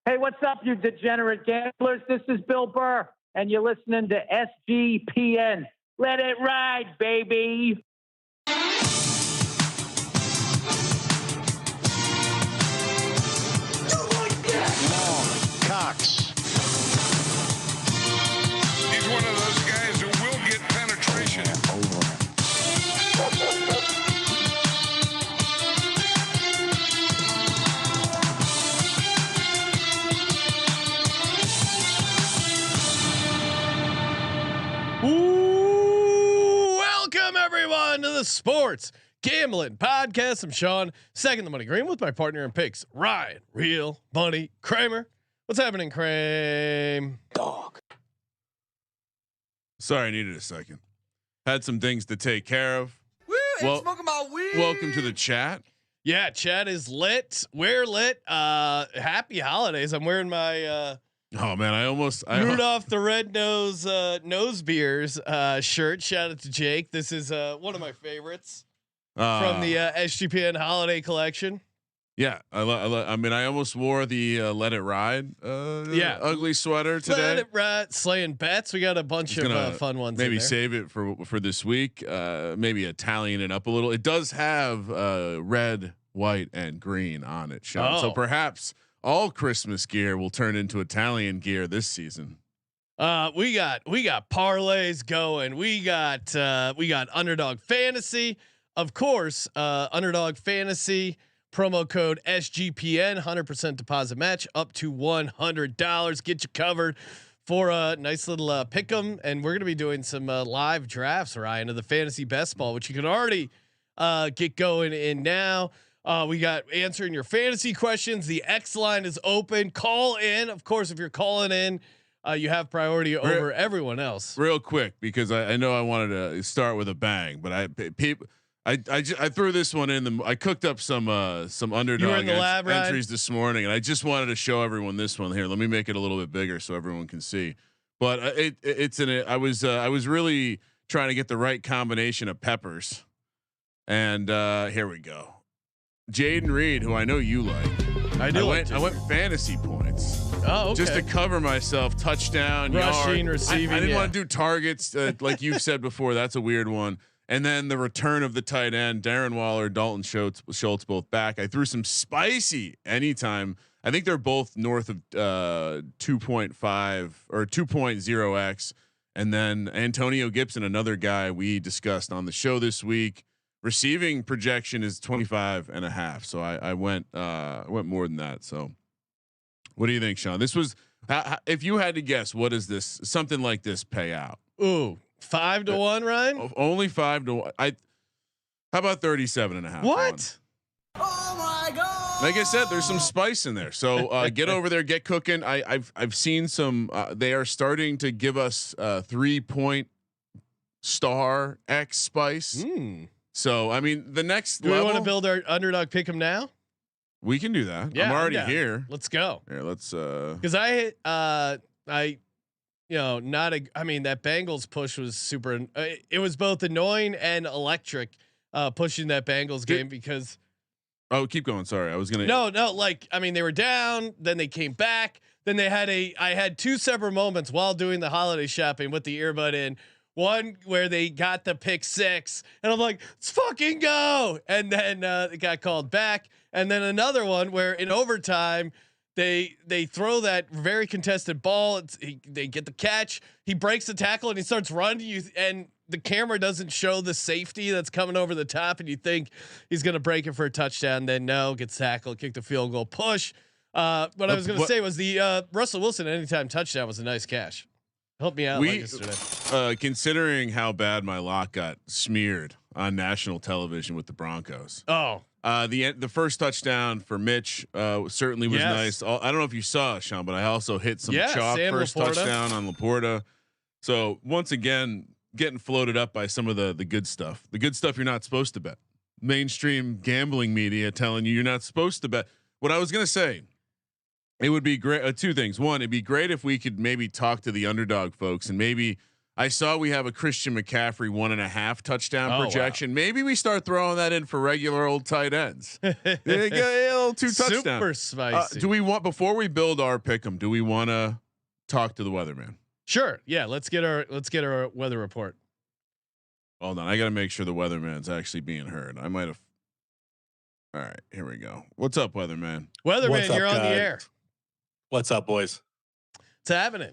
Hey, what's up, you degenerate gamblers? This is Bill Burr, and you're listening to SGPN. Let it ride, baby. Cox. He's one of those guys who will get penetration. Welcome everyone to the Sports Gambling Podcast. I'm Sean, second the money green with my partner in picks, Ryan, Real Money Kramer. What's happening, Kramer? Dog. Sorry, I needed a second. Had some things to take care of. Well, smoking my weed. Welcome to the chat. Yeah, chat is lit. We're lit. Happy holidays. I'm wearing my Oh man, I Rudolph the Red-Nosed nose beers shirt. Shout out to Jake. This is one of my favorites from the SGPN holiday collection. Yeah, I mean, I almost wore the Let It Ride ugly sweater today. Let It Ride, slaying bets. We got a bunch of fun ones. Maybe in there. save it for this week. Maybe Italian it up a little. It does have red, white, and green on it, Sean. So perhaps all Christmas gear will turn into Italian gear this season. We got parlays going. We got Underdog Fantasy, of course. Underdog Fantasy promo code SGPN, 100% deposit match up to $100. Get you covered for a nice little pick'em, and we're gonna be doing some live drafts, Ryan, of the fantasy best ball, which you can already get going in now. We got answering your fantasy questions. The X line is open. Call in. Of course, if you're calling in, you have priority over everyone else. Real quick, because I know I wanted to start with a bang, but I threw this one in. I cooked up some underdog entries this morning, and I just wanted to show everyone this one here. Let me make it a little bit bigger so everyone can see. But I was really trying to get the right combination of peppers, and here we go. Jaden Reed, who I know you like. I went fantasy points. Oh, okay. Just to cover myself. Touchdown, rushing, yard. receiving. I didn't want to do targets like you've said before. That's a weird one. And then the return of the tight end, Darren Waller, Dalton Schultz both back. I threw some spicy anytime. I think they're both north of 2.5 or 2.0x. And then Antonio Gibson, another guy we discussed on the show this week. Receiving projection is 25.5. So I went more than that. So what do you think, Sean? This was, if you had to guess, what is this? Something like this pay out? Ooh, 5 to 1, Ryan. Only 5 to 1. How about 37.5? What? Oh my God! Like I said, there's some spice in there. So get over there, get cooking. I've seen some. They are starting to give us 3-point star X spice. So I mean, the next do level. we want to build our underdog pick 'em now? We can do that. Yeah, I'm already here. Let's go. Here, let's. Because I I mean, that Bengals push was super. It was both annoying and electric pushing that Bengals game because. Oh, keep going. Sorry, I was gonna. No. Like, I mean, they were down, then they came back, then they had I had two separate moments while doing the holiday shopping with the earbud in. One where they got the pick 6, and I'm like, let's fucking go, and then it got called back, and then another one where in overtime. They throw that very contested ball. They get the catch. He breaks the tackle and he starts running. And the camera doesn't show the safety that's coming over the top, and you think he's going to break it for a touchdown. Then no, gets tackled, kick the field goal, push. What I was going to say was the Russell Wilson anytime touchdown was a nice cash. Helped me out yesterday. Considering how bad my lock got smeared on national television with the Broncos. Oh. The first touchdown for Mitch certainly was nice. I don't know if you saw it, Sean, but I also hit some chalk Sam first Laporta. Touchdown on Laporta. So once again, getting floated up by some of the good stuff. The good stuff you're not supposed to bet. Mainstream gambling media telling you you're not supposed to bet. What I was gonna say, it would be great. Two things. One, it'd be great if we could maybe talk to the underdog folks and maybe I saw we have a Christian McCaffrey 1.5 touchdown projection. Wow. Maybe we start throwing that in for regular old tight ends. They get a little 2 touchdowns. Super spicy. Do we want, before we build our pick'em, do we want to talk to the weatherman? Sure. Yeah. Let's get our weather report. Hold on. I got to make sure the weatherman's actually being heard. I might have. All right, here we go. What's up, weatherman? Weatherman, you're on the air. What's up, boys? It's happening.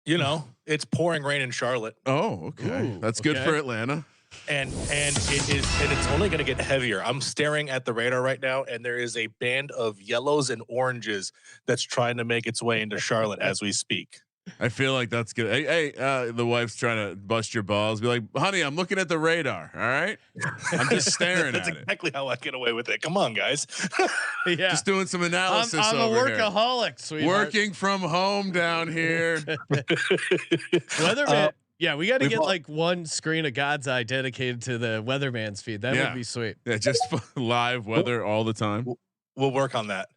You know, it's pouring rain in Charlotte. Oh, okay. Ooh, that's good for Atlanta. And it's only going to get heavier. I'm staring at the radar right now, and there is a band of yellows and oranges that's trying to make its way into Charlotte as we speak. I feel like that's good. Hey, the wife's trying to bust your balls. Be like, honey, I'm looking at the radar. All right, I'm just staring That's at it. exactly how I get away with it. Come on, guys. Yeah. Just doing some analysis. I'm a over here. workaholic, sweetheart. Working from home down here. Weatherman. Yeah, we got to get like one screen of God's Eye dedicated to the weatherman's feed. That would be sweet. Yeah, just live weather all the time. We'll work on that.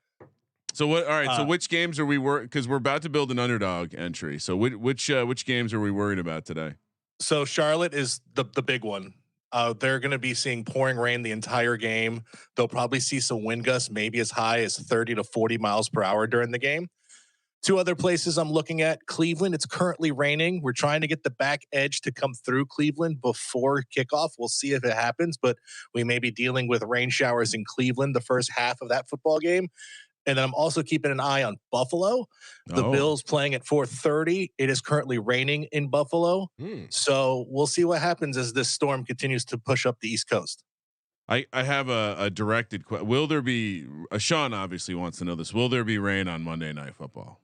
So what? All right. So which games are we because we're about to build an underdog entry. So which games are we worried about today? So Charlotte is the big one. They're going to be seeing pouring rain the entire game. They'll probably see some wind gusts, maybe as high as 30 to 40 miles per hour during the game. 2 other places I'm looking at: Cleveland. It's currently raining. We're trying to get the back edge to come through Cleveland before kickoff. We'll see if it happens, but we may be dealing with rain showers in Cleveland the first half of that football game. And then I'm also keeping an eye on Buffalo. The Bills playing at 4:30. It is currently raining in Buffalo. So we'll see what happens as this storm continues to push up the East Coast. I have a directed question. Will there be? Sean obviously wants to know this. Will there be rain on Monday Night Football?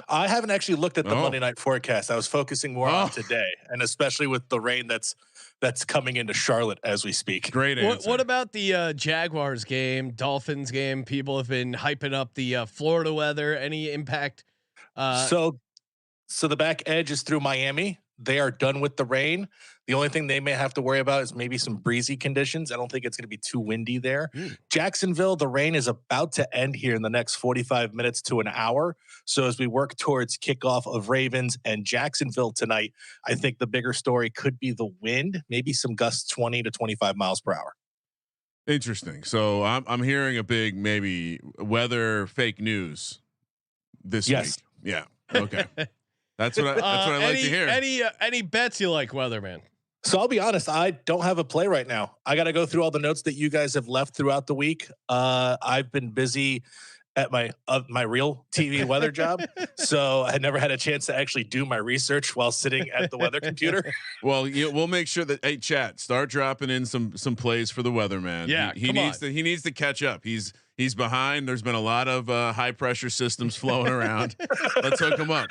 I haven't actually looked at the Monday night forecast. I was focusing more on today, and especially with the rain that's coming into Charlotte as we speak. Great answer. What about the Jaguars game, Dolphins game? People have been hyping up the Florida weather. Any impact? So the back edge is through Miami. They are done with the rain. The only thing they may have to worry about is maybe some breezy conditions. I don't think it's going to be too windy there. Jacksonville, the rain is about to end here in the next 45 minutes to an hour. So as we work towards kickoff of Ravens and Jacksonville tonight, I think the bigger story could be the wind, maybe some gusts 20 to 25 miles per hour. Interesting. So I'm hearing a big maybe weather fake news this week. Yeah. Okay. That's what I like to hear. Any bets you like, weatherman? So I'll be honest, I don't have a play right now. I got to go through all the notes that you guys have left throughout the week. I've been busy at my real TV weather job, so I never had a chance to actually do my research while sitting at the weather computer. Well, we'll make sure that chat start dropping in some plays for the weatherman. Yeah, he needs to catch up. He's behind. There's been a lot of high pressure systems flowing around. Let's hook him up.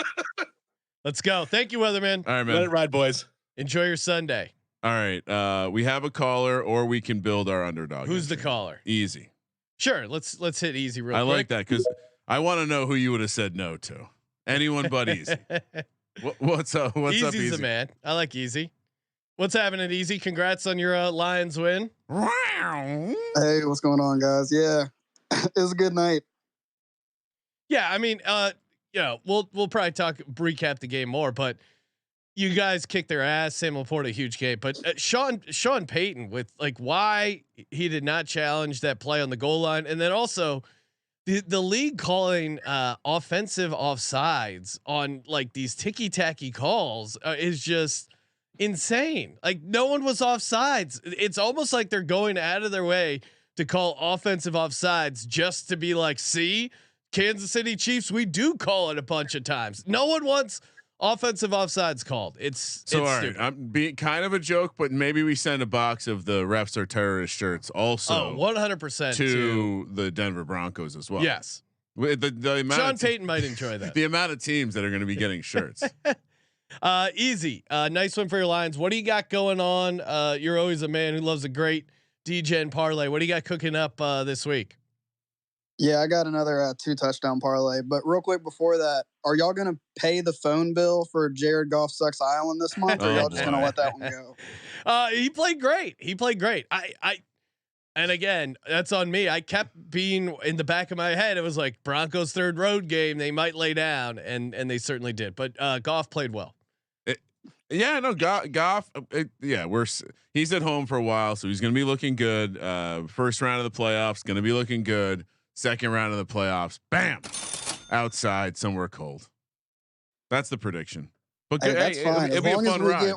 Let's go. Thank you, weatherman. All right, man. Let it ride, boys. Enjoy your Sunday. All right. We have a caller, or we can build our underdog. Who's the caller? Easy. Sure. Let's hit easy real quick. I like that because I want to know who you would have said no to. Anyone but Easy. What's up? What's up, Easy? Easy's the man. I like Easy. What's happening, Easy? Congrats on your Lions win. Hey, what's going on, guys? Yeah, it was a good night. Yeah, I mean, we'll probably recap the game more, but you guys kicked their ass. Sam Laporte, a huge game, but Sean Payton with like why he did not challenge that play on the goal line, and then also the league calling offensive offsides on like these ticky tacky calls is just insane. Like no one was offsides. It's almost like they're going out of their way to call offensive offsides just to be like, see, Kansas City Chiefs, we do call it a bunch of times. No one wants offensive offsides called. It's all right. I'm being kind of a joke, but maybe we send a box of the refs are terrorist shirts also. 100% to the Denver Broncos as well. Yes. The amount Sean Payton might enjoy that. The amount of teams that are going to be getting shirts. Easy. Nice one for your Lions. What do you got going on? You're always a man who loves a great DGen parlay. What do you got cooking up this week? Yeah, I got another 2 touchdown parlay. But real quick before that, are y'all going to pay the phone bill for Jared Goff Sucks Island this month, or y'all just going to let that one go? He played great. And again, that's on me. I kept being in the back of my head. It was like Broncos' third road game. They might lay down, and they certainly did. But Goff played well. Yeah, no, Goff. He's at home for a while, so he's going to be looking good. First round of the playoffs, going to be looking good. Second round of the playoffs, bam, outside somewhere cold. That's the prediction. But that's fine. It'll be a fun ride.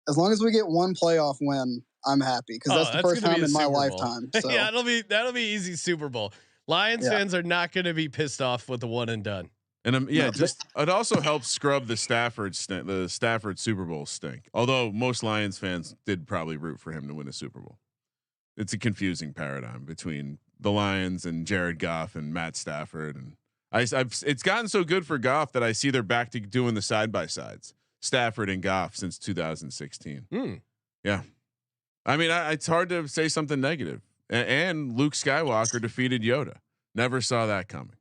As long as we get one playoff win, I'm happy because that's the first time in my lifetime. So. Yeah, that'll be easy Super Bowl. Lions fans are not going to be pissed off with the one and done. And it also helps scrub the Stafford Super Bowl stink. Although most Lions fans did probably root for him to win a Super Bowl. It's a confusing paradigm between the Lions and Jared Goff and Matt Stafford, and it's gotten so good for Goff that I see they're back to doing the side by sides, Stafford and Goff since 2016. Yeah, I mean it's hard to say something negative. And Luke Skywalker defeated Yoda. Never saw that coming.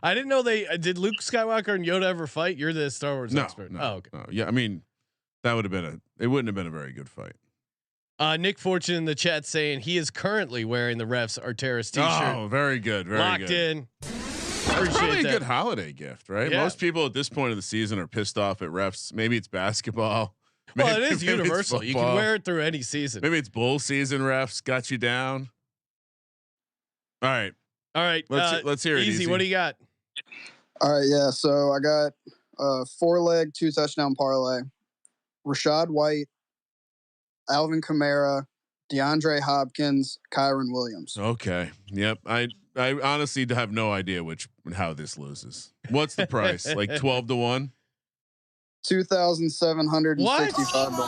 I didn't know did Luke Skywalker and Yoda ever fight? You're the Star Wars expert. No, oh, okay. No. Yeah, I mean, it wouldn't have been a very good fight. Nick Fortune in the chat saying he is currently wearing the Refs Arteris t-shirt. Oh, very good. Very locked good. in. Probably a good holiday gift, right? Yeah. Most people at this point of the season are pissed off at refs. Maybe it's basketball. Well, it is universal. You can wear it through any season. Maybe it's bull season. Refs got you down. All right. Let's hear it. Easy. What do you got? All right. Yeah. So I got a 4-leg 2-touchdown parlay. Rashad White, Alvin Kamara, DeAndre Hopkins, Kyron Williams. Okay. Yep. I honestly have no idea how this loses. What's the price? Like 12-1? 2,765 to 1.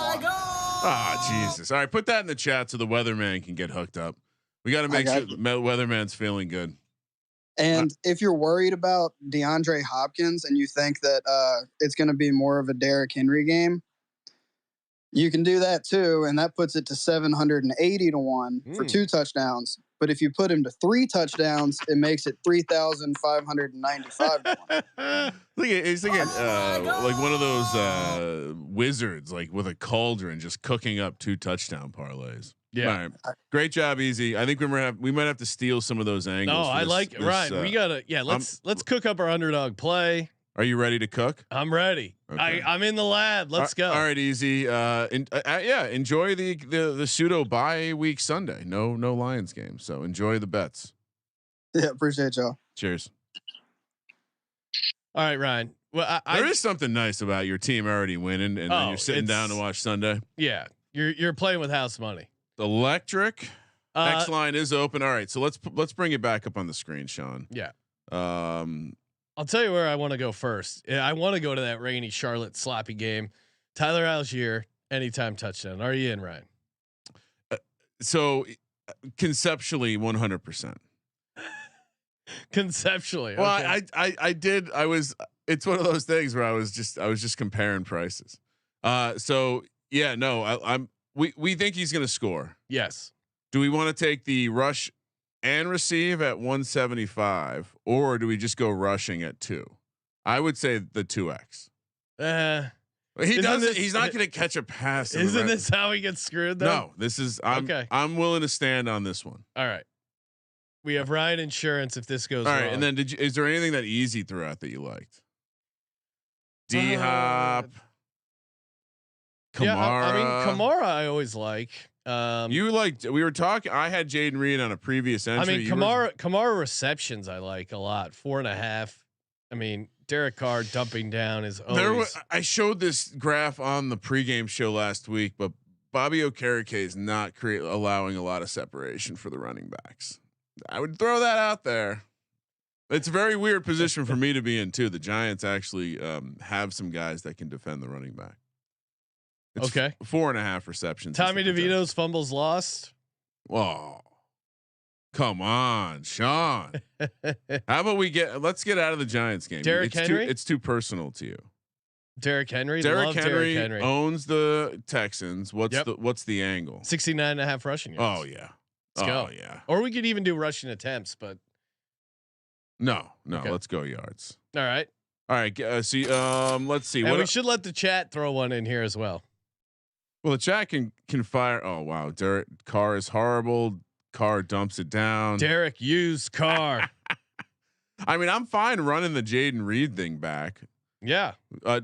Ah, Jesus. All right, put that in the chat so the weatherman can get hooked up. We got to make sure the weatherman's feeling good. And if you're worried about DeAndre Hopkins and you think that it's going to be more of a Derrick Henry game, you can do that too, and that puts it to 780 to 1 for 2 touchdowns. But if you put him to 3 touchdowns, it makes it 3,595 to 1. He's thinking like one of those wizards, like with a cauldron, just cooking up 2 touchdown parlays. Yeah, all right. Great job, Easy. I think we might have to steal some of those angles. No, I like it. Right. We gotta. Yeah, let's cook up our underdog play. Are you ready to cook? I'm ready. Okay. I'm in the lab. Let's go. All right, Easy. Enjoy the pseudo bye week Sunday. No Lions game. So enjoy the bets. Yeah, appreciate y'all. Cheers. All right, Ryan. Well, there is something nice about your team already winning, and then you're sitting down to watch Sunday. Yeah, you're playing with house money. Electric. X line is open. All right, so let's bring it back up on the screen, Sean. Yeah. I'll tell you where I want to go first. I want to go to that rainy Charlotte sloppy game. Tyler Algier, anytime touchdown. Are you in, Ryan? So conceptually, 100%. Conceptually, well, okay. I did. It's one of those things where I was just comparing prices. So yeah, no, we think he's going to score. Yes. Do we want to take the rush and receive at 175, or do we just go rushing at 2? I would say the 2x. He's not going to catch a pass. Isn't this how he gets screwed though? No, this is. I'm willing to stand on this one. All right. We have Ryan Insurance if this goes wrong. All right, and then is there anything that Easy threw out that you liked? D Hop. Kamara. Yeah, I mean Kamara I always like. We were talking. I had Jaden Reed on a previous entry. I mean Kamara receptions I like a lot. 4.5. I mean Derek Carr dumping down is always. I showed this graph on the pregame show last week, but Bobby Okereke is not allowing a lot of separation for the running backs. I would throw that out there. It's a very weird position for me to be in too. The Giants actually have some guys that can defend the running back. It's okay. 4.5 receptions. Tommy DeVito's fumbles lost. Whoa. Come on, Sean. How about let's get out of the Giants game. Derrick Henry? It's too personal to you. Derrick Henry. Derrick Henry owns the Texans. What's the angle? 69.5 rushing yards. Oh yeah. Let's go. Yeah. Or we could even do rushing attempts, but no. Okay. Let's go yards. All right. Let's see. And we should let the chat throw one in here as well. Well, the chat can fire. Oh wow, Derek Carr is horrible. Carr dumps it down. Derek used Carr. I mean, I'm fine running the Jaden Reed thing back. Yeah.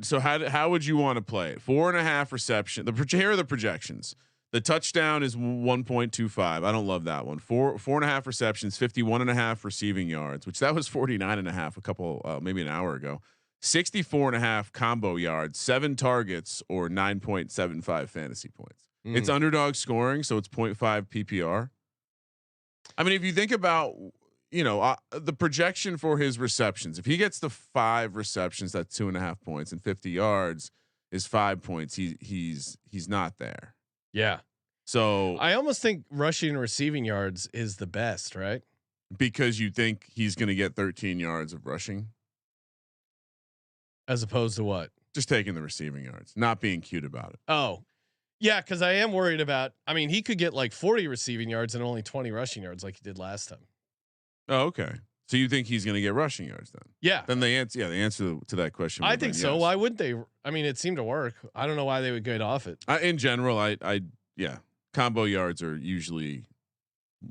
So how would you want to play it? 4.5 reception. Here are the projections. The touchdown is 1.25. I don't love that one. 4.5 receptions, 51.5 receiving yards, which that was 49.5 a couple, maybe an hour ago. 64.5 combo yards, 7 targets, or 9.75 fantasy points. It's underdog scoring, so it's 0.5 PPR. I mean, if you think about, the projection for his receptions, if he gets the 5 receptions, that's 2.5 points, and 50 yards is 5 points. He's not there. Yeah. So I almost think rushing and receiving yards is the best, right? Because you think he's going to get 13 yards of rushing, as opposed to what? Just taking the receiving yards, not being cute about it. Oh, yeah. Cause I am worried about, he could get like 40 receiving yards and only 20 rushing yards like he did last time. Oh, okay. So you think he's going to get rushing yards then? Yeah. Then the answer to that question. I think so. Yes. Why wouldn't they? It seemed to work. I don't know why they would get off it. In general, combo yards are usually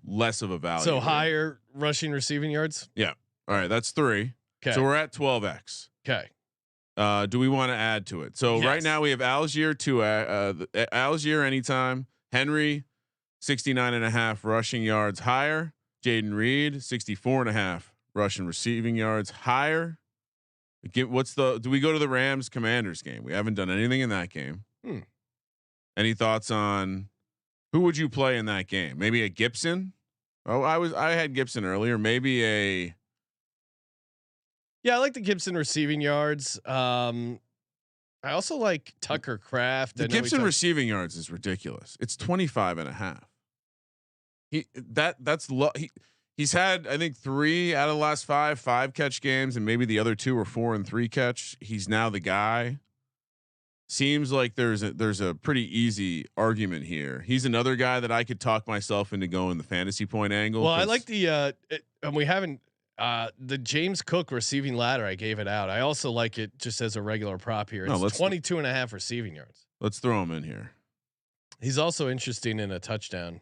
less of a value. So higher rushing receiving yards. Yeah. All right. That's 3. Okay. So we're at 12x. Okay. Do we want to add to it? So right now we have Algier Algier anytime. Henry 69.5 rushing yards higher. Jaden Reed 64.5 rushing receiving yards higher. Do we go to the Rams Commanders game? We haven't done anything in that game. Any thoughts on who would you play in that game? Maybe a Gibson. Oh, I had Gibson earlier. Maybe a. Yeah, I like the Gibson receiving yards. I also like Tucker Kraft. The Gibson receiving yards is ridiculous. It's 25.5. He's had, I think, 3 out of the last 5 catch games, and maybe the other 2 were 4 and 3 catch. He's now the guy. Seems like there's a pretty easy argument here. He's another guy that I could talk myself into going the fantasy point angle. Well, I like the and we haven't the James Cook receiving ladder. I gave it out. I also like it just as a regular prop here. It's 22.5 receiving yards. Let's throw him in here. He's also interesting in a touchdown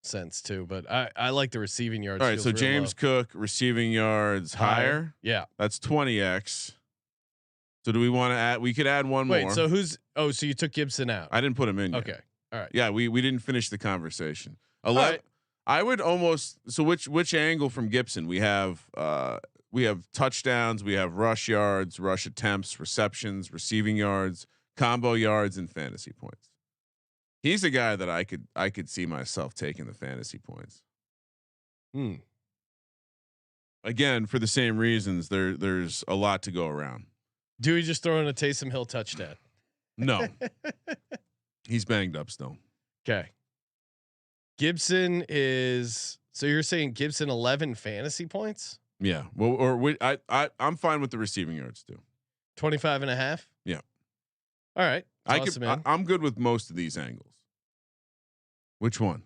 sense too, but I like the receiving yards. All right, so James Cook receiving yards higher. Yeah, that's 20x. So do we want to add? We could add one more. Wait, so who's? Oh, so you took Gibson out? I didn't put him in yet. Okay, all right. Yeah, we didn't finish the conversation. 11. Right. I would almost. So which angle from Gibson? We have touchdowns. We have rush yards, rush attempts, receptions, receiving yards, combo yards, and fantasy points. He's a guy that I could see myself taking the fantasy points. Again, for the same reasons, there's a lot to go around. Do we just throw in a Taysom Hill touchdown? No, he's banged up still. Okay. Gibson is. So you're saying Gibson 11 fantasy points? Yeah. Well, I'm fine with the receiving yards too. 25.5. Yeah. All right. I'm good with most of these angles. Which one?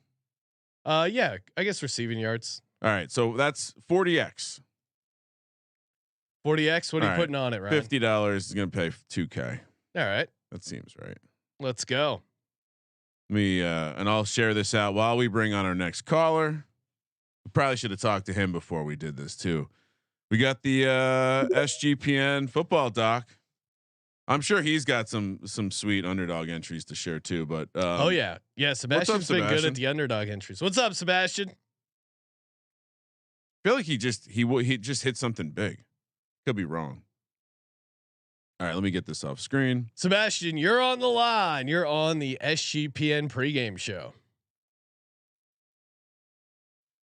Yeah, I guess receiving yards. All right. So that's 40x. 40x. What are you putting on it, right? $50 is going to pay $2K. All right. That seems right. Let's go. And I'll share this out while we bring on our next caller. We probably should have talked to him before we did this too. We got the SGPN football doc. I'm sure he's got some sweet underdog entries to share too. But oh yeah. Sebastian's been good at the underdog entries. What's up, Sebastian? I feel like he just hit something big. Could be wrong. All right, let me get this off screen. Sebastian, you're on the line. You're on the SGPN pregame show.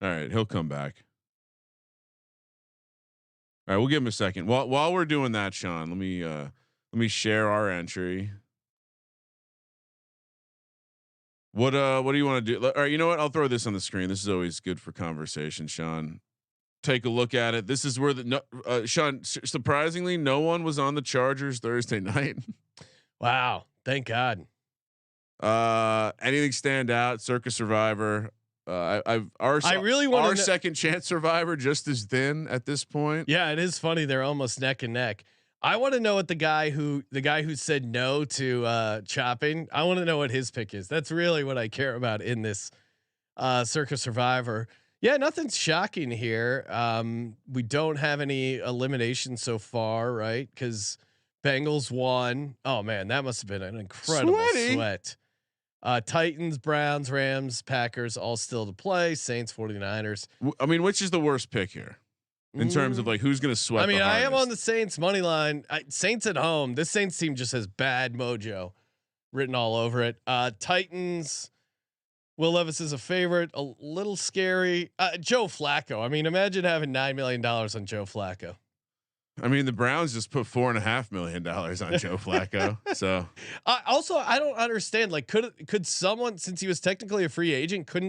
All right, he'll come back. All right, we'll give him a second. While we're doing that, Sean, let me share our entry. What do you want to do? All right, you know what? I'll throw this on the screen. This is always good for conversation, Sean. Take a look at it. This is where Sean, surprisingly, no one was on the Chargers Thursday night. Wow. Thank God. Anything stand out? Circus Survivor. I really want our second chance Survivor just as thin at this point. Yeah, it is funny. They're almost neck and neck. I want to know what the guy who said no to chopping. I want to know what his pick is. That's really what I care about in this Circus Survivor. Yeah, nothing's shocking here. We don't have any eliminations so far, right? Because Bengals won. Oh man, that must have been an incredible sweat. Titans, Browns, Rams, Packers, all still to play. Saints, 49ers. I mean, which is the worst pick here in terms of like who's going to sweat? I mean, the I am hardest? on the Saints money line. Saints at home. This Saints team just has bad mojo written all over it. Titans. Will Levis is a favorite. A little scary. Joe Flacco. I mean, imagine having $9 million on Joe Flacco. I mean, the Browns just put $4.5 million on Joe Flacco. So also, I don't understand. Like, could someone, since he was technically a free agent, could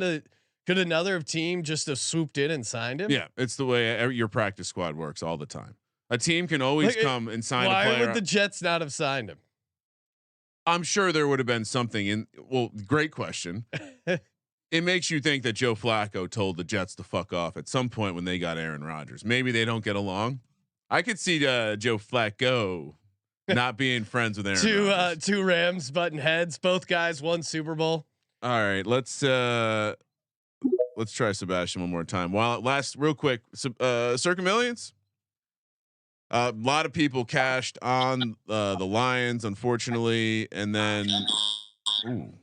another team just have swooped in and signed him? yeah, it's the way your practice squad works all the time. A team can always come and sign a player. Why would the Jets not have signed him? I'm sure there would have been something in. Well, great question. It makes you think that Joe Flacco told the Jets to fuck off at some point when they got Aaron Rodgers. Maybe they don't get along. I could see Joe Flacco not being friends with Aaron Rodgers. Two Rams button heads. Both guys won Super Bowl. All right, let's try Sebastian one more time. While last, real quick, Circa Millions. A lot of people cashed on the Lions, unfortunately, and then. Ooh.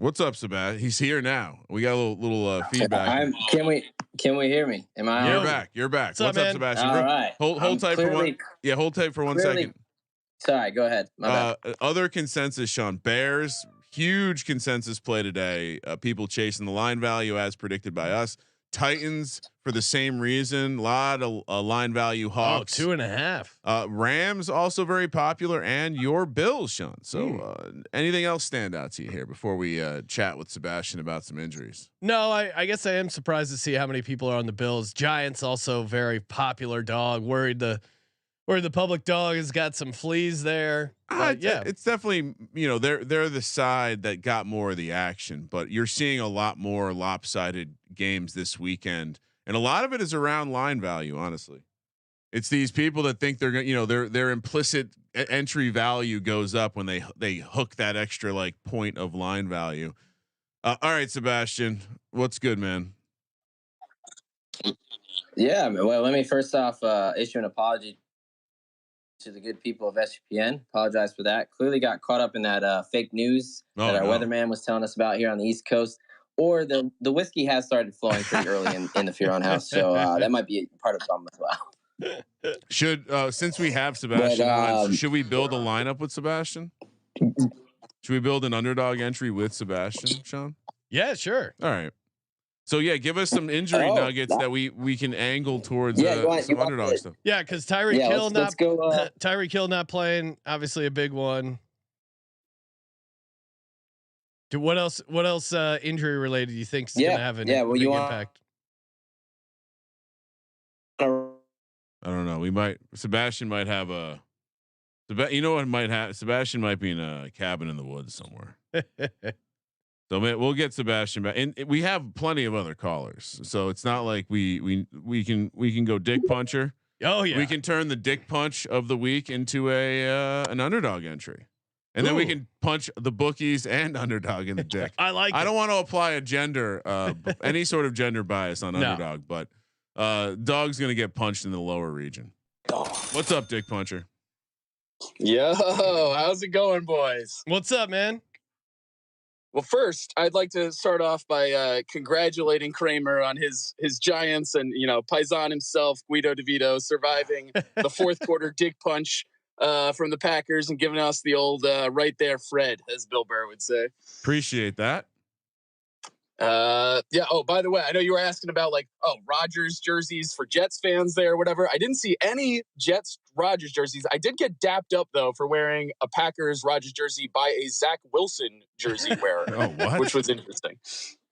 What's up, Sebastian? He's here now. We got a little feedback. Can we hear me? Am I? You're on? back. You're back. What's up, What's up, man? Sebastian? All right. Hold tight for one. Yeah, hold tight for 1 second. Sorry, go ahead. My bad. Other consensus, Sean. Bears, huge consensus play today. People chasing the line value as predicted by us. Titans for the same reason. A lot of line value. Hawks. 2.5. Rams also very popular, and your Bills, Sean. So anything else stand out to you here before we chat with Sebastian about some injuries? No, I guess I am surprised to see how many people are on the Bills. Giants also very popular dog. Worried the public dog has got some fleas there. Yeah, it's definitely, they're the side that got more of the action, but you're seeing a lot more lopsided games this weekend, and a lot of it is around line value. Honestly, it's these people that think they're going, their implicit entry value goes up when they hook that extra like point of line value. All right, Sebastian, what's good, man? Yeah, well, let me first off issue an apology to the good people of SGPN. Apologize for that. Clearly got caught up in that fake news that our weatherman was telling us about here on the East Coast. Or the whiskey has started flowing pretty early in the Fearon house, so that might be part of the problem as well. Should since we have Sebastian on, should we build a lineup with Sebastian? Should we build an underdog entry with Sebastian, Sean? Yeah, sure. All right. So yeah, give us some injury nuggets that we can angle towards some underdog stuff. Yeah, because Tyreek Hill Tyreek Hill not playing, obviously a big one. Dude, what else injury related do you think is gonna have a big impact? I don't know. Sebastian might have a. You know what might have? Sebastian might be in a cabin in the woods somewhere. So we'll get Sebastian back, and we have plenty of other callers. So it's not like we can go dick puncher. Oh yeah, we can turn the dick punch of the week into an underdog entry, and then we can punch the bookies and underdog in the dick. I don't want to apply a gender, any sort of gender bias on underdog, but dog's gonna get punched in the lower region. What's up, dick puncher? Yo, how's it going, boys? What's up, man? Well, first, I'd like to start off by congratulating Kramer on his Giants and Paisan himself, Guido DeVito, surviving the fourth quarter dick punch from the Packers and giving us the old right there, Fred, as Bill Burr would say. Appreciate that. Yeah. Oh, by the way, I know you were asking about Rodgers jerseys for Jets fans there or whatever. I didn't see any Jets Rodgers jerseys. I did get dapped up though for wearing a Packers Rodgers jersey by a Zach Wilson jersey wearer, which was interesting.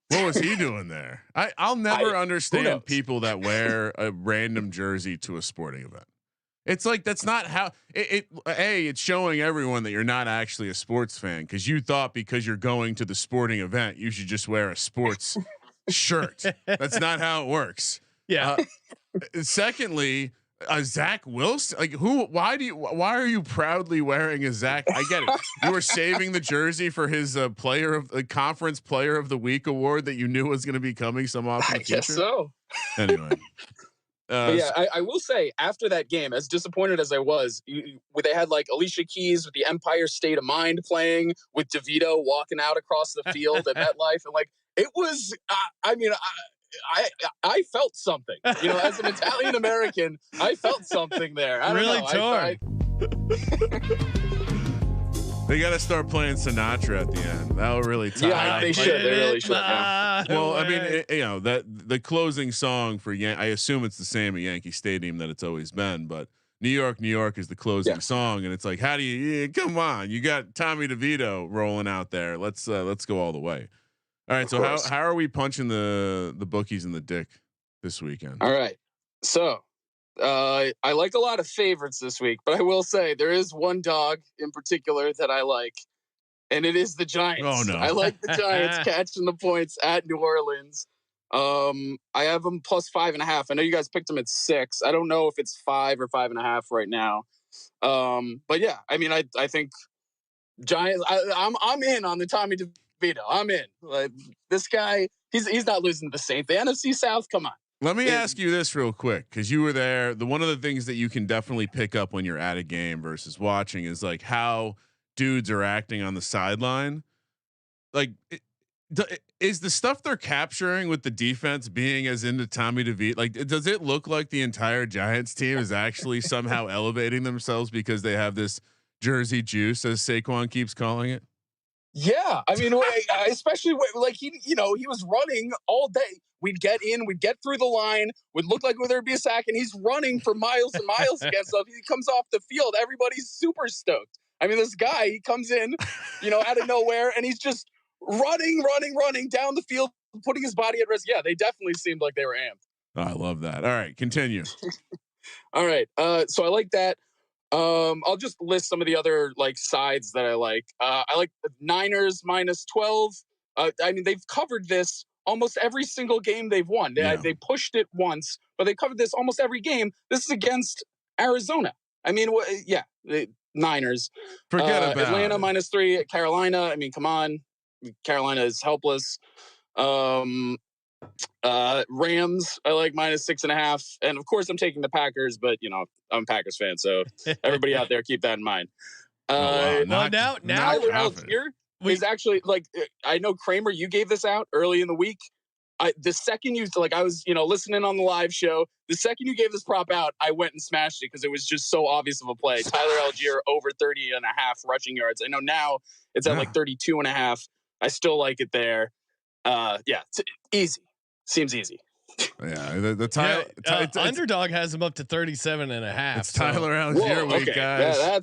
What was he doing there? I'll never understand people that wear a random jersey to a sporting event. It's like that's not how it's showing everyone that you're not actually a sports fan because you thought because you're going to the sporting event you should just wear a sports shirt. That's not how it works. Yeah. Secondly, a Zach Wilson, why are you proudly wearing a Zach? I get it. You were saving the jersey for his conference player of the week award that you knew was going to be coming some off in the future. I guess so. Anyway. But yeah, I will say after that game, as disappointed as I was, they had like Alicia Keys with the Empire State of Mind playing, with DeVito walking out across the field at MetLife, and like it was. I felt something, as an Italian American, I felt something there. I don't really know. torn. They got to start playing Sinatra at the end. That'll really tie. Yeah, they should. They really should. Well, I mean, that the closing song for I assume it's the same at Yankee Stadium that it's always been, but New York, New York is the closing song, and it's like, how do you? Come on, you got Tommy DeVito rolling out there. Let's go all the way. All right, so how are we punching the bookies in the dick this weekend? All right, so. I like a lot of favorites this week, but I will say there is one dog in particular that I like, and it is the Giants. Oh no, I like the Giants catching the points at New Orleans. I have them plus 5.5. I know you guys picked them at 6. I don't know if it's 5 or 5.5 right now. But yeah, I mean, I think Giants. I'm in on the Tommy DeVito. I'm in. Like, this guy, he's not losing to the Saints. The NFC South. Come on. Let me ask you this real quick, because you were there. One of the things that you can definitely pick up when you're at a game versus watching is like how dudes are acting on the sideline. Like, is the stuff they're capturing with the defense being as into Tommy DeVito? Like, does it look like the entire Giants team is actually somehow elevating themselves because they have this Jersey juice, as Saquon keeps calling it? Yeah, I mean, especially like he was running all day. We'd get in, we'd get through the line, would look like there'd be a sack, and he's running for miles and miles against us. He comes off the field, everybody's super stoked. I mean, this guy, he comes in, out of nowhere, and he's just running down the field, putting his body at risk. Yeah, they definitely seemed like they were amped. Oh, I love that. All right, continue. All right, so I like that. I'll just list some of the other like sides that I like. I like the Niners minus 12. I mean, they've covered this almost every single game they've won. They pushed it once, but they covered this almost every game. This is against Arizona. I mean, the Niners. Forget about Atlanta it. minus 3 at Carolina. I mean, come on, Carolina is helpless. Rams, I like minus 6.5, and of course I'm taking the Packers, but I'm a Packers fan, so everybody out there keep that in mind. Now Tyler Algier is actually like, I know Kramer, you gave this out early in the week. The second you I was listening on the live show, the second you gave this prop out, I went and smashed it because it was just so obvious of a play. Tyler Algier over 30.5 rushing yards. I know now it's at like 32.5. I still like it there. It's easy. Seems easy. Yeah, the underdog has him up to 37.5. It's Tyler Algier week, guys. Yeah,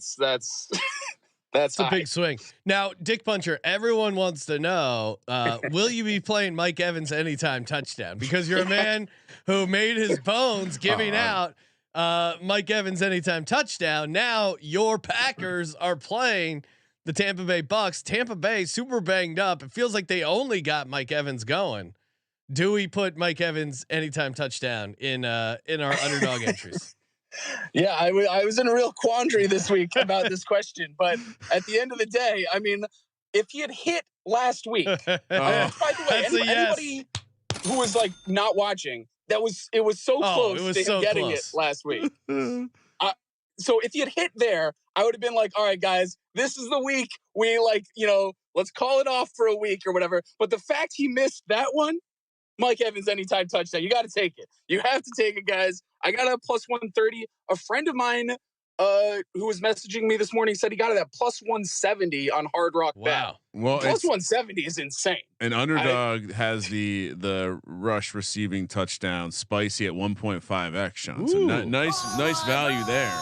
that's a big swing. Now, Dick Puncher, everyone wants to know: will you be playing Mike Evans anytime touchdown? Because you're a man who made his bones giving out Mike Evans anytime touchdown. Now your Packers are playing the Tampa Bay Bucks. Tampa Bay super banged up. It feels like they only got Mike Evans going. Do we put Mike Evans anytime touchdown in our underdog entries? Yeah, I was in a real quandary this week about this question, but at the end of the day, I mean, if he had hit last week, by the way, anybody who was like not watching, it was so close to him getting it last week. So if he had hit there, I would have been like, all right, guys, this is the week we let's call it off for a week or whatever. But the fact he missed that one, Mike Evans anytime touchdown, you got to take it. You have to take it, guys. I got a plus 130. A friend of mine who was messaging me this morning said he got it at plus 170 on Hard Rock Bet. Well, plus 170 is insane. An underdog has the rush receiving touchdown spicy at 1.5x, Sean. So nice value there.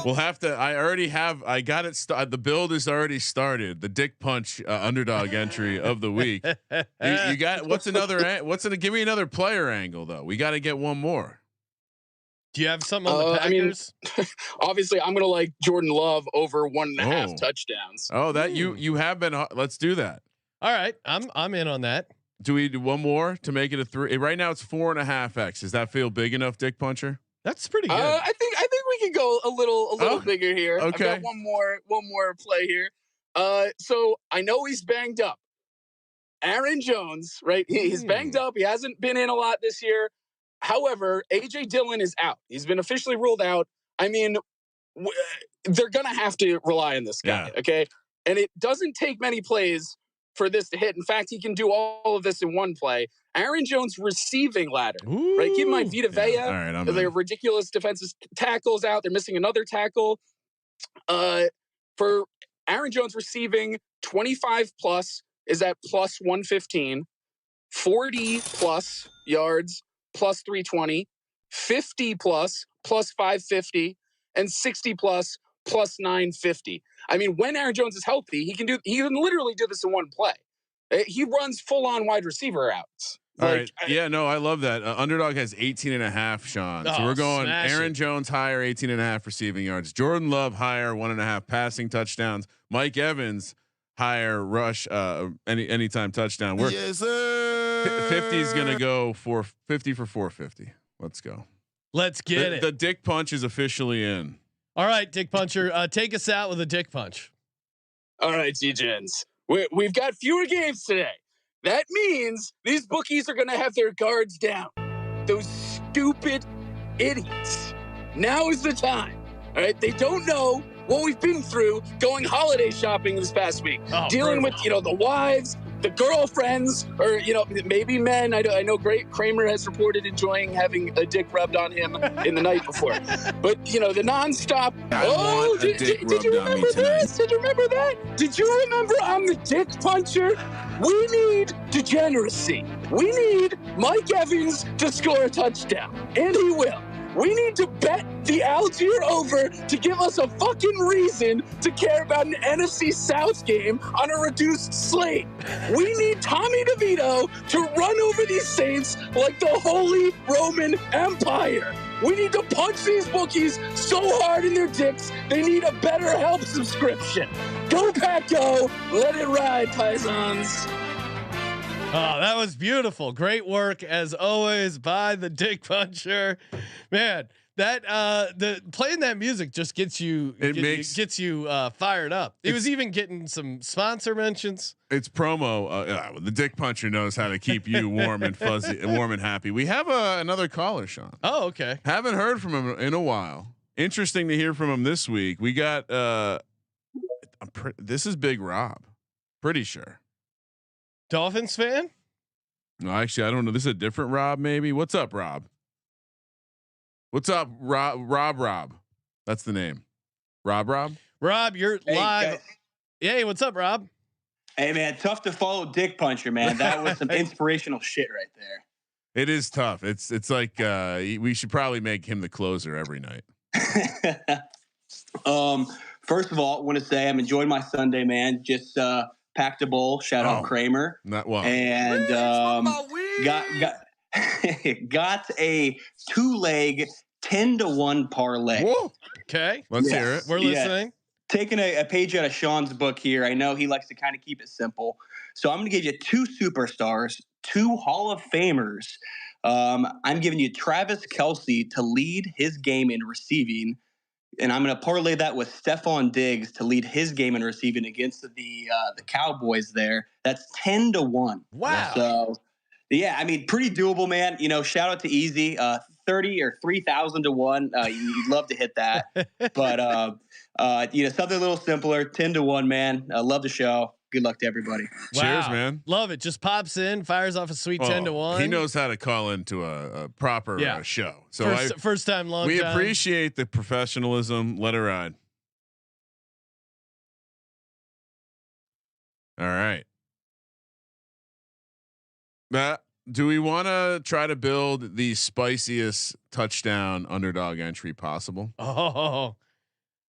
We'll have to. I got it. The build is already started. The Dick Punch underdog entry of the week. You got give me another player angle though. We got to get one more. Do you have something on the Packers? I mean, obviously, I'm gonna like Jordan Love over 1.5 touchdowns. Oh, that you have been. Let's do that. All right, I'm in on that. Do we do one more to make it a 3? Right now it's 4.5x. Does that feel big enough, Dick Puncher? That's pretty good. I think we can go a little bigger here. Okay. I've got one more play here. So I know he's banged up. Aaron Jones, right? He's banged up. He hasn't been in a lot this year. However, AJ Dillon is out. He's been officially ruled out. I mean, they're going to have to rely on this guy. Yeah. Okay. And it doesn't take many plays for this to hit. In fact, he can do all of this in one play. Aaron Jones receiving ladder, right? Keep in mind, Vita Vea, they're ridiculous defensive tackles out. They're missing another tackle. For Aaron Jones receiving 25 plus is at plus 115, 40 plus yards, plus 320, 50 plus 550, and 60 plus 950. I mean, when Aaron Jones is healthy, he can literally do this in one play. He runs full on wide receiver routes. All right. Yeah, no, I love that. Underdog has 18.5, Sean. So we're going Aaron Jones higher, 18.5 receiving yards. Jordan Love higher, 1.5 passing touchdowns. Mike Evans higher rush, anytime touchdown. We're yes, sir. 50 is going to go for 50 for 450. Let's go. Let's get it. The dick punch is officially in. All right, Dick Puncher, take us out with a dick punch. All right, G-Gens. We've got fewer games today. That means these bookies are going to have their guards down. Those stupid idiots. Now is the time. All right. They don't know what we've been through going holiday shopping this past week, dealing with, the wives, the girlfriends, or, maybe men. I know Kramer has reported enjoying having a dick rubbed on him in the night before, but the nonstop. Did you remember this? Did you remember that? Did you remember I'm the dick puncher? We need degeneracy. We need Mike Evans to score a touchdown, and he will. We need to bet the Algier over to give us a fucking reason to care about an NFC South game on a reduced slate. We need Tommy DeVito to run over these Saints like the Holy Roman Empire. We need to punch these bookies so hard in their dicks, they need a BetterHelp subscription. Go Pack Go, let it ride, Paisans. Oh, that was beautiful. Great work as always by the Dick Puncher. Man, that the playing that music just gets you fired up. He was even getting some sponsor mentions. It's promo. The Dick Puncher knows how to keep you warm and fuzzy, warm and happy. We have another caller, Sean. Oh, okay. Haven't heard from him in a while. Interesting to hear from him this week. We got this is Big Rob. Pretty sure. Dolphins fan? No, actually, I don't know. This is a different Rob, maybe. What's up, Rob? What's up, Rob? That's the name. Rob, you're live. Guys. Hey, what's up, Rob? Hey, man, tough to follow Dick Puncher, man. That was some inspirational shit right there. It is tough. It's like we should probably make him the closer every night. First of all, I want to say I'm enjoying my Sunday, man. Just packed a bowl. Shout out Kramer. Not well. And got a 2-leg 10-to-1 parlay. Whoa. Okay, let's hear it. We're listening. Taking a page out of Sean's book here. I know he likes to kind of keep it simple, so I'm going to give you 2 superstars, 2 Hall of Famers. I'm giving you Travis Kelce to lead his game in receiving. And I'm going to parlay that with Stephon Diggs to lead his game in receiving against the Cowboys there. That's 10-to-1. Wow. So, yeah, I mean, pretty doable, man. Shout out to Easy, 30 or 3,000 to 1. You'd love to hit that. But, something a little simpler, 10-to-1, man. I love the show. Good luck to everybody. Wow. Cheers, man. Love it. Just pops in, fires off a sweet 10-to-1. He knows how to call into a proper show. So first time, long we time. appreciate the professionalism. Let it ride. All right. Do we want to try to build the spiciest touchdown underdog entry possible?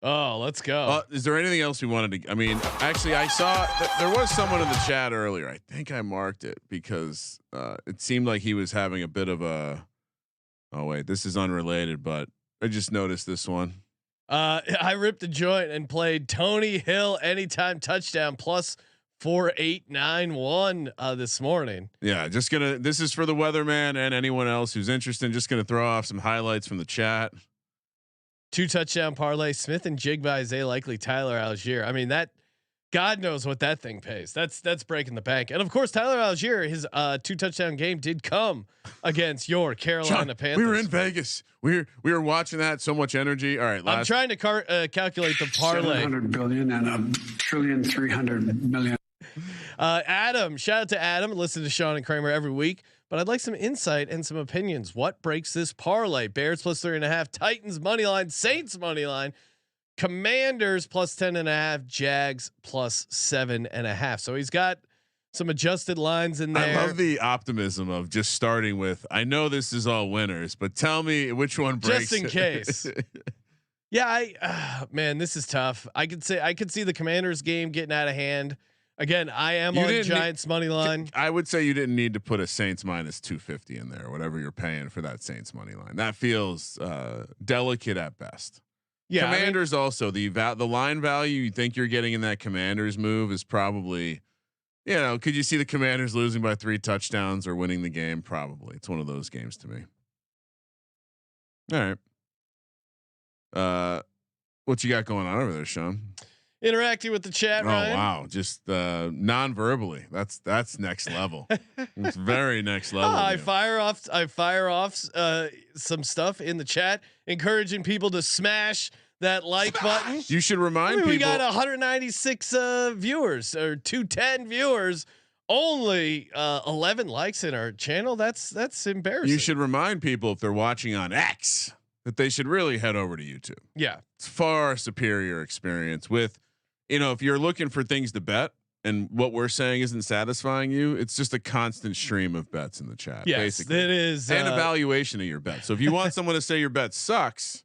Oh, let's go. Is there anything else we wanted to? I mean, actually, I saw there was someone in the chat earlier. I think I marked it because it seemed like he was having a bit of a. Oh wait, this is unrelated, but I just noticed this one. I ripped a joint and played Tony Hill anytime touchdown plus 4891 this morning. Yeah, this is for the weatherman and anyone else who's interested. Just gonna throw off some highlights from the chat. 2 touchdown parlay, Smith and Jigba, Isaiah Likely, Tyler Algier. I mean, that God knows what that thing pays. That's breaking the bank. And of course, Tyler Algier, his 2 touchdown game did come against your Carolina Panthers. We were in Vegas. We were watching that. So much energy. All right, I'm trying to calculate the parlay. 700 billion and $1,300,000,000,000. Adam, shout out to Adam. Listen to Sean and Kramer every week, but I'd like some insight and some opinions. What breaks this parlay? Bears plus 3.5, Titans money line, Saints money line, Commanders plus 10.5, Jags plus 7.5. So he's got some adjusted lines in there. I love the optimism of just starting with, I know this is all winners, but tell me which one breaks. Just in case. Yeah, man, this is tough. I could see the Commanders game getting out of hand. Again, I am on Giants money line. I would say you didn't need to put a Saints minus 250 in there, whatever you're paying for that Saints money line. That feels delicate at best. Yeah, Commanders also the line value you think you're getting in that Commanders move is probably, could you see the Commanders losing by 3 touchdowns or winning the game? Probably. It's one of those games to me. All right. What you got going on over there, Sean? Interacting with the chat. Ryan. Wow, just non-verbally. That's next level. It's very next level. I fire off some stuff in the chat, encouraging people to smash that like button. You should remind people. We got 196 viewers or 210 viewers. Only 11 likes in our channel. That's embarrassing. You should remind people if they're watching on X that they should really head over to YouTube. Yeah, it's far superior experience with. If you're looking for things to bet and what we're saying isn't satisfying you, it's just a constant stream of bets in the chat. Yes, basically. It is an evaluation of your bet. So if you want someone to say your bet sucks,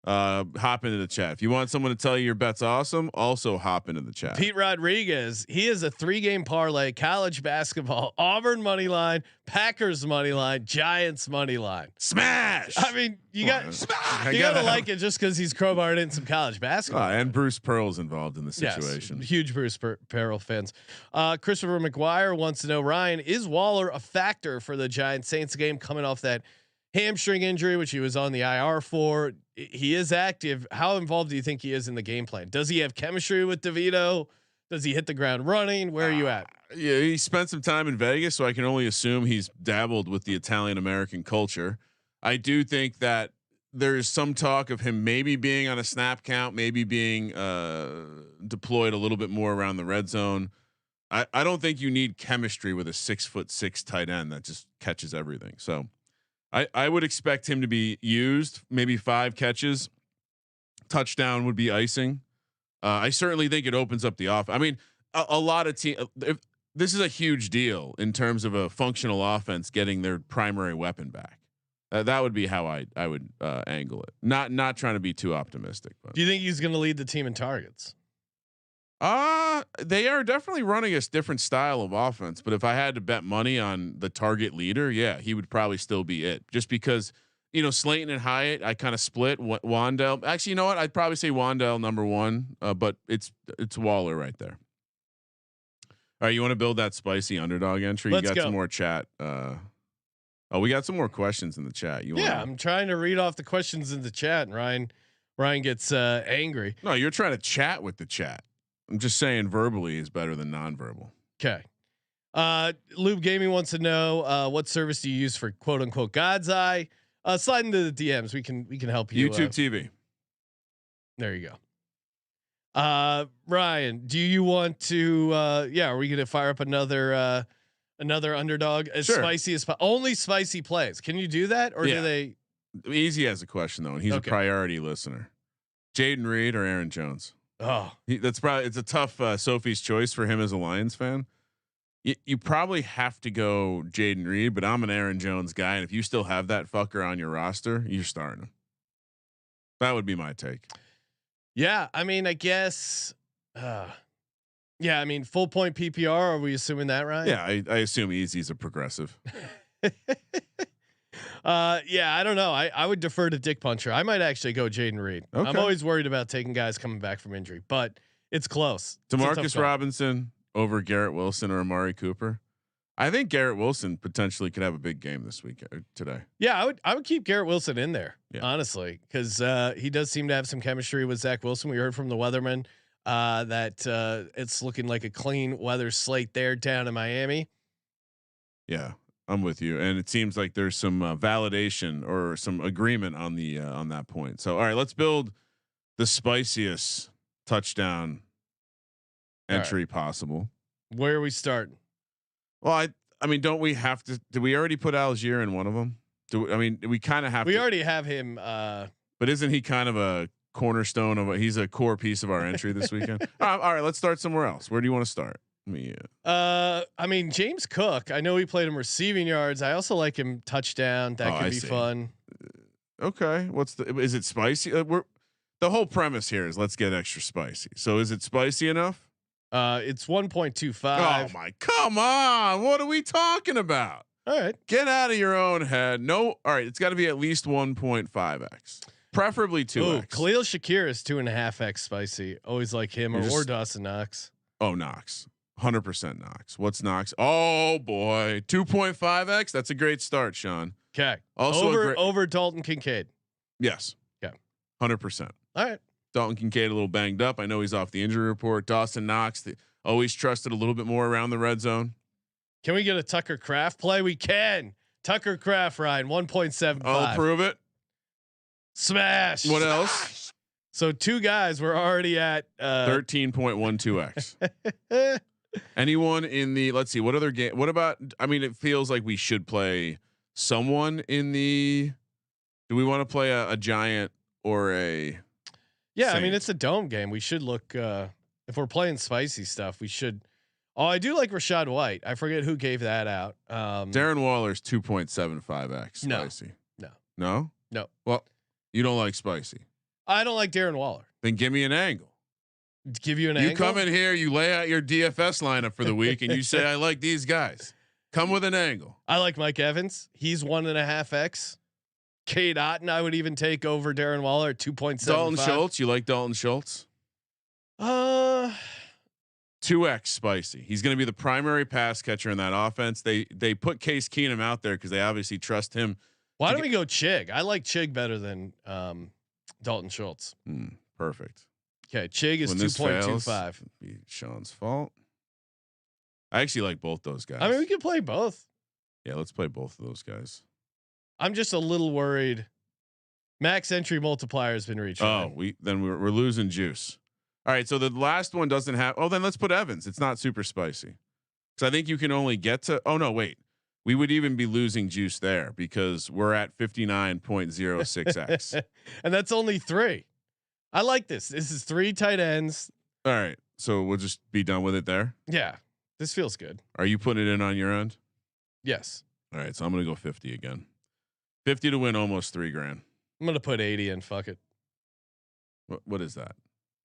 hop into the chat. If you want someone to tell you your bet's awesome, also hop into the chat. Pete Rodriguez, he is a 3-game parlay: college basketball, Auburn money line, Packers money line, Giants money line. Smash! I mean, you gotta like it just because he's crowbarred in some college basketball. And Bruce Pearl's involved in the situation. Yes, huge Bruce Pearl fans. Christopher McGuire wants to know, Ryan, is Waller a factor for the Giants Saints game coming off that hamstring injury, which he was on the IR for? He is active. How involved do you think he is in the game plan? Does he have chemistry with DeVito? Does he hit the ground running? Where are you at? Yeah, he spent some time in Vegas, so I can only assume he's dabbled with the Italian American culture. I do think that there's some talk of him maybe being on a snap count, maybe being deployed a little bit more around the red zone. I don't think you need chemistry with a 6'6" tight end that just catches everything. So I would expect him to be used, maybe 5 catches, touchdown would be icing. I certainly think it opens up the off. I mean, a lot of this is a huge deal in terms of a functional offense getting their primary weapon back. That would be how I would angle it. Not trying to be too optimistic. But. Do you think he's going to lead the team in targets? They are definitely running a different style of offense, but if I had to bet money on the target leader, yeah, he would probably still be it. Just because, Slayton and Hyatt, I kind of split. Wandell, actually, you know what? I'd probably say Wandell number 1, but it's Waller right there. All right, you want to build that spicy underdog entry? Let's you got go. Some more chat. We got some more questions in the chat. I'm trying to read off the questions in the chat, and Ryan gets angry. No, you're trying to chat with the chat. I'm just saying verbally is better than nonverbal. Okay. Lube Gaming wants to know what service do you use for quote unquote God's Eye? Slide into the DMs. We can help you. YouTube TV. There you go. Ryan, do you want to? Are we gonna fire up another underdog as spicy as only spicy plays? Can you do that, or do they? Easy has a question though, and he's a priority listener. Jaden Reed or Aaron Jones? Oh, it's a tough Sophie's choice for him as a Lions fan. You probably have to go Jaden Reed, but I'm an Aaron Jones guy, and if you still have that fucker on your roster, you're starting him. That would be my take. Yeah, I mean, I guess. Yeah, I mean, full point PPR. Are we assuming that, right? Yeah, I assume Easy's a progressive. I don't know. I would defer to Dick Puncher. I might actually go Jaden Reed. Okay. I'm always worried about taking guys coming back from injury, but it's close. DeMarcus Robinson over Garrett Wilson or Amari Cooper. I think Garrett Wilson potentially could have a big game this week today. Yeah, I would keep Garrett Wilson in there, honestly, because he does seem to have some chemistry with Zach Wilson. We heard from the Weatherman. that it's looking like a clean weather slate there down in Miami. Yeah, I'm with you, and it seems like there's some validation or some agreement on the on that point. So, all right, let's build the spiciest touchdown entry possible. Where are we starting? Well, I mean, don't we have to? Did we already put Algier in one of them? We kind of have. We already have him. But isn't he kind of a cornerstone of he's a core piece of our entry this weekend? All right, let's start somewhere else. Where do you want to start? I mean, James Cook. I know we played him receiving yards. I also like him touchdown. That could be fun. Okay, is it spicy? The whole premise here is let's get extra spicy. So is it spicy enough? It's 1.25. Oh my, come on. What are we talking about? All right. Get out of your own head. No. All right. It's got to be at least 1.5x, preferably 2x. Ooh, Khalil Shakir is 2.5x spicy. Always like him or Dawson Knox. Oh, Knox. 100% Knox. What's Knox? Oh boy. 2.5x. That's a great start, Sean. Okay. Also over Dalton Kincaid. Yes. Okay. 100%. All right. Dalton Kincaid a little banged up. I know he's off the injury report. Dawson Knox, always trusted a little bit more around the red zone. Can we get a Tucker Kraft play? We can. Tucker Kraft, Ryan, 1.75. I'll prove it. Smash. What else? So two guys were already at 13.12x. Anyone in the, let's see, what other game? What about, I mean, it feels like we should play someone in the, do we want to play a giant or a, yeah, Saint? I mean, it's a dome game. We should look, if we're playing spicy stuff, we should. Oh, I do like Rashad White. I forget who gave that out. Darren Waller's 2.75x spicy. No. Well, you don't like spicy. I don't like Darren Waller. Then give me an angle. Give you an angle. You come in here, you lay out your DFS lineup for the week, and you say, I like these guys. Come with an angle. I like Mike Evans. He's 1.5x. Cade Otton, I would even take over Darren Waller at 2.75. Dalton Schultz, you like Dalton Schultz? 2x spicy. He's going to be the primary pass catcher in that offense. They put Case Keenum out there because they obviously trust him. Why don't we go Chig? I like Chig better than Dalton Schultz. Perfect. Okay, Chig is 2.25. Be Sean's fault. I actually like both those guys. I mean, we can play both. Yeah, let's play both of those guys. I'm just a little worried. Max entry multiplier has been reached. Oh, we're losing juice. All right, so the last one doesn't have. Oh, then let's put Evans. It's not super spicy, because I think you can only get to. Oh no, wait. We would even be losing juice there because we're at 59.06x, and that's only 3. I like this. This is 3 tight ends. All right, so we'll just be done with it there. Yeah, this feels good. Are you putting it in on your end? Yes. All right, so I'm gonna go 50 again. 50 to win almost $3,000. I'm gonna put 80 in. Fuck it. What is that?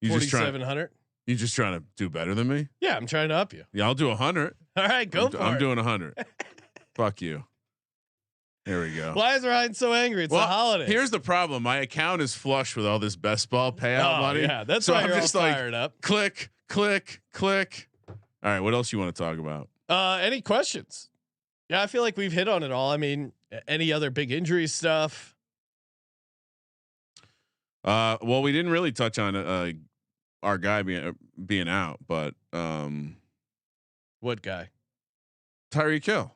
4,700. You just trying to do better than me? Yeah, I'm trying to up you. Yeah, I'll do 100. All right, go for it. I'm doing 100. Fuck you. There we go. Why is Ryan so angry? It's the holiday. Here's the problem. My account is flush with all this best ball payout money. Yeah, that's why you're just all fired up. Click, click, click. All right, what else you want to talk about? Any questions? Yeah, I feel like we've hit on it all. I mean, any other big injury stuff? Well, we didn't really touch on our guy being out, but what guy? Tyreek Hill.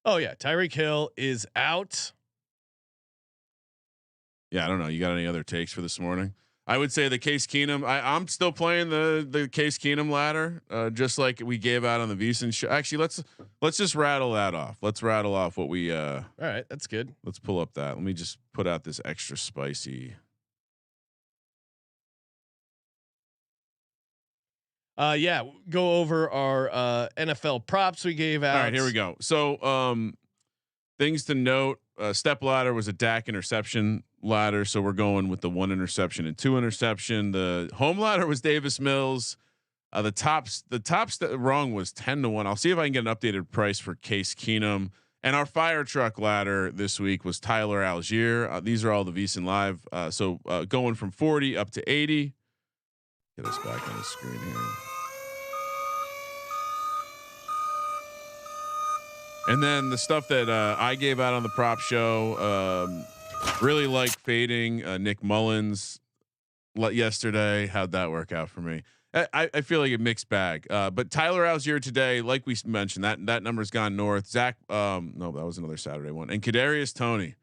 Oh yeah, Tyreek Hill is out. Yeah, I don't know. You got any other takes for this morning? I would say the Case Keenum. I'm still playing the Case Keenum ladder, just like we gave out on the VSiN show. Actually, let's just rattle that off. Let's rattle off what we. All right, that's good. Let's pull up that. Let me just put out this extra spicy. Yeah, go over our NFL props we gave out. All right, here we go. So, things to note: step ladder was a Dak interception ladder, so we're going with the 1 interception and 2 interception. The home ladder was Davis Mills. The tops wrong was 10 to 1. I'll see if I can get an updated price for Case Keenum. And our fire truck ladder this week was Tyler Algier. These are all the VSiN live. So going from 40 up to 80. Get us back on the screen here. And then the stuff that I gave out on the prop show, really like fading Nick Mullins yesterday. How'd that work out for me? I feel like a mixed bag. But Tyler Algier today, like we mentioned, that number's gone north. Zach, no, that was another Saturday one. And Kadarius Toney,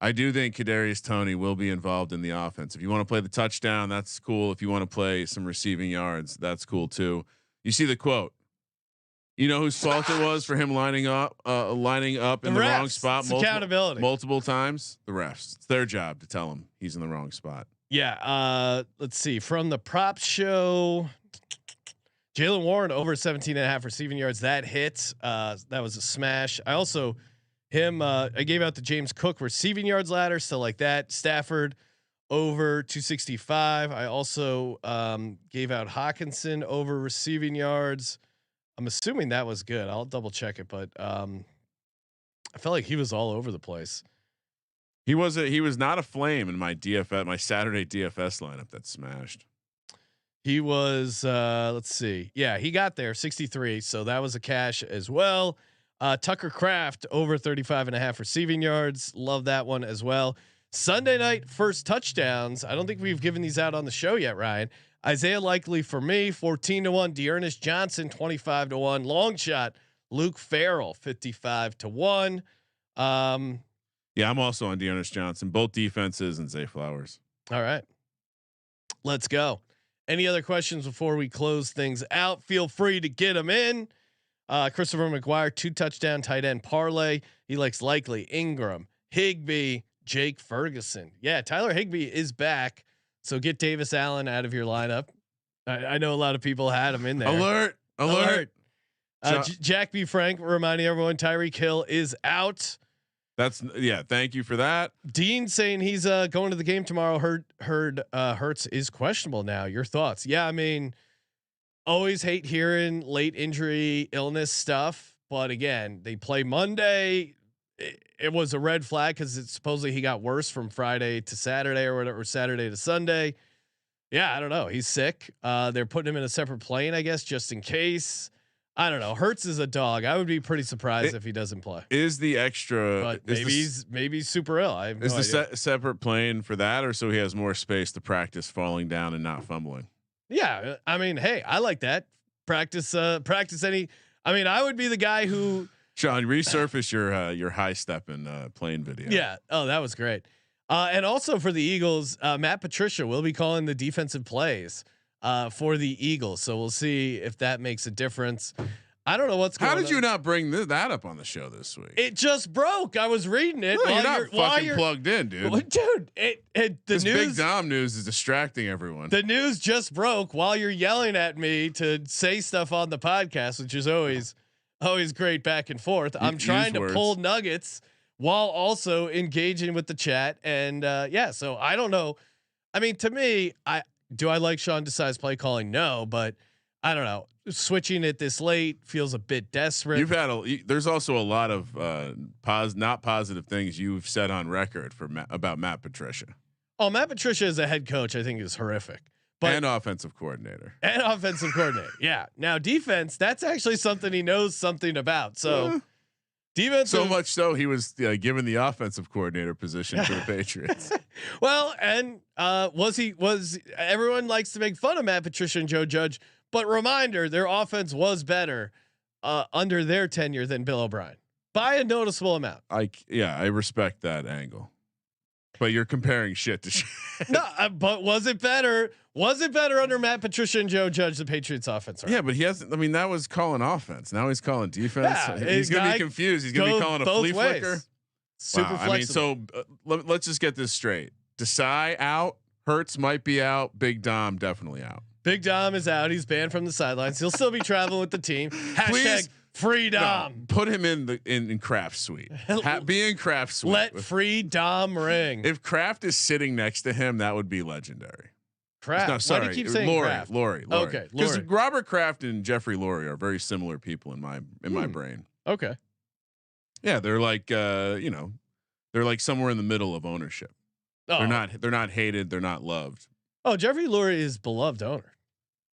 I do think Kadarius Toney will be involved in the offense. If you want to play the touchdown, that's cool. If you want to play some receiving yards, that's cool too. You see the quote. You know whose fault it was for him lining up in the wrong spot multiple times? The refs. It's their job to tell him he's in the wrong spot. Yeah. Let's see. From the prop show, Jaylen Warren over 17.5 receiving yards. That hit. That was a smash. I also I gave out the James Cook receiving yards ladder. So like that. Stafford over 265. I also gave out Hawkinson over receiving yards. I'm assuming that was good. I'll double check it, but I felt like he was all over the place. He was not a flame in my Saturday DFS lineup that smashed. He was let's see. Yeah, he got there 63. So that was a cash as well. Tucker Kraft over 35.5 receiving yards. Love that one as well. Sunday night first touchdowns. I don't think we've given these out on the show yet, Ryan. Isaiah Likely for me, 14-1. Dearness Johnson, 25-1. Long shot, Luke Farrell, 55-1. Yeah, I'm also on Dearness Johnson, both defenses and Zay Flowers. All right, let's go. Any other questions before we close things out? Feel free to get them in. Christopher McGuire, 2 touchdown tight end parlay. He likes Likely, Ingram, Higbee, Jake Ferguson. Yeah, Tyler Higbee is back. So get Davis Allen out of your lineup. I know a lot of people had him in there. Alert. Jack B. Frank reminding everyone Tyreek Hill is out. Thank you for that. Dean saying he's going to the game tomorrow. Heard Hurts is questionable now. Your thoughts? Yeah, I mean, always hate hearing late injury illness stuff, but again, they play Monday. It was a red flag because it's supposedly he got worse from Friday to Saturday or whatever, Saturday to Sunday. Yeah, I don't know. He's sick. They're putting him in a separate plane, I guess, just in case. I don't know. Hurts is a dog. I would be pretty surprised if he doesn't play. Is the extra? But maybe he's super ill. I have no idea. Separate plane for that, or so he has more space to practice falling down and not fumbling? Yeah, I mean, hey, I like that. Practice any. I mean, I would be the guy who. Sean, resurface your high step in plane video. Yeah. Oh, that was great. And also for the Eagles, Matt Patricia will be calling the defensive plays for the Eagles. So we'll see if that makes a difference. I don't know what's going on. How did you not bring that up on the show this week? It just broke. I was reading it. No, you're not fucking plugged in, dude. Well, dude, the news, Big Dom news is distracting everyone. The news just broke while you're yelling at me to say stuff on the podcast, which is always great back and forth. I'm trying to pull nuggets while also engaging with the chat. And so I don't know. I mean, to me, I like Sean Desai's play calling? No, but I don't know. Switching it this late feels a bit desperate. There's also a lot of not positive things you've said on record about Matt Patricia. Oh, Matt Patricia as a head coach, I think is horrific. And offensive coordinator. Yeah. Now defense, that's actually something he knows something about. So defense, so much so he was given the offensive coordinator position to the Patriots. Well, and was everyone likes to make fun of Matt Patricia and Joe Judge, but reminder, their offense was better under their tenure than Bill O'Brien by a noticeable amount. I respect that angle. But you're comparing shit to shit. No, but was it better? Was it better under Matt Patricia and Joe Judge, the Patriots offense? Right? Yeah, but he hasn't. I mean, that was calling offense. Now he's calling defense. Yeah, he's going to be confused. He's going to be calling a flea flicker. Super flexible. I mean, so let's just get this straight. Desai out. Hurts might be out. Big Dom definitely out. Big Dom is out. He's banned from the sidelines. He'll still be traveling with the team. Hashtag free Dom. No, put him in Kraft suite. Be in Kraft suite. Let free Dom ring. If Kraft is sitting next to him, that would be legendary. Kraft. No, sorry. Why do you keep saying Kraft? Laurie. Okay. Because Robert Kraft and Jeffrey Lurie are very similar people in my brain. Okay. Yeah, they're like they're like somewhere in the middle of ownership. Oh. They're not hated. They're not loved. Oh, Jeffrey Lurie is beloved owner.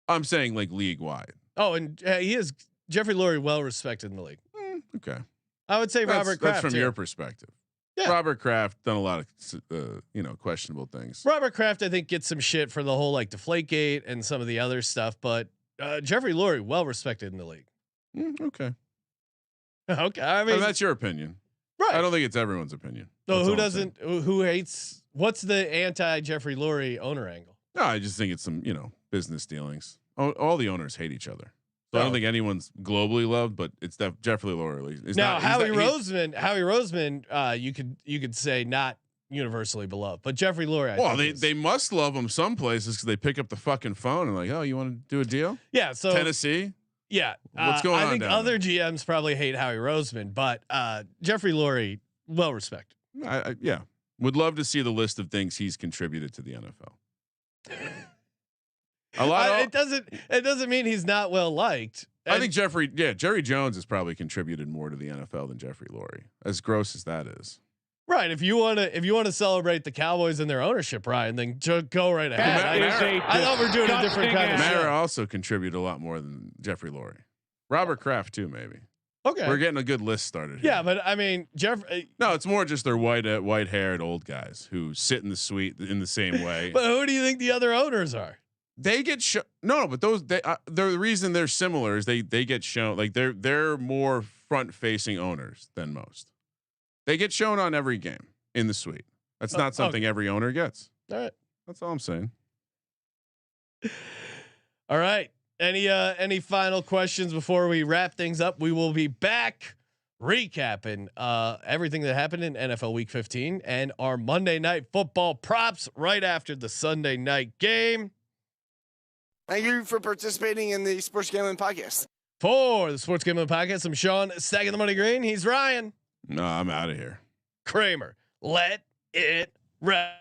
I'm saying like league wide. Oh, and he is Jeffrey Lurie well respected in the league. Okay. I would say Robert Kraft. That's from your perspective. Yeah. Robert Kraft done a lot of questionable things. Robert Kraft, I think, gets some shit for the whole like Deflategate and some of the other stuff, but Jeffrey Lurie, well respected in the league. Okay. Okay. I mean, that's your opinion, right? I don't think it's everyone's opinion. So who doesn't? Who hates? What's the anti Jeffrey Lurie owner angle? No, I just think it's some business dealings. All the owners hate each other. So I don't think anyone's globally loved, but it's Jeffrey Lurie. Now Howie Roseman, you could say not universally beloved, but Jeffrey Lurie. They must love him some places because they pick up the fucking phone and like, oh, you want to do a deal? Yeah. So Tennessee. Yeah. What's going on? I think other GMs probably hate Howie Roseman, but Jeffrey Lurie, well respected. Yeah. Would love to see the list of things he's contributed to the NFL. It doesn't mean he's not well liked. I think Jerry Jones has probably contributed more to the NFL than Jeffrey Lurie, as gross as that is. Right. If you want to celebrate the Cowboys and their ownership, Ryan, then go right ahead. I thought we're doing a different kind of Mara also contributed a lot more than Jeffrey Lurie. Robert Kraft too, maybe. Okay. We're getting a good list started here. Yeah, but I mean, no, it's more just they're white-haired old guys who sit in the suite in the same way. But who do you think the other owners are? They get shown. No, but the reason they're similar is they get shown like they're more front-facing owners than most. They get shown on every game in the suite. That's not something every owner gets. All right. That's all I'm saying. All right. Any final questions before we wrap things up? We will be back recapping everything that happened in NFL Week 15 and our Monday Night Football props right after the Sunday night game. Thank you for participating in the Sports Gambling Podcast. For the Sports Gambling Podcast, I'm Sean, stacking the money green. He's Ryan. No, I'm out of here. Kramer, let it rap.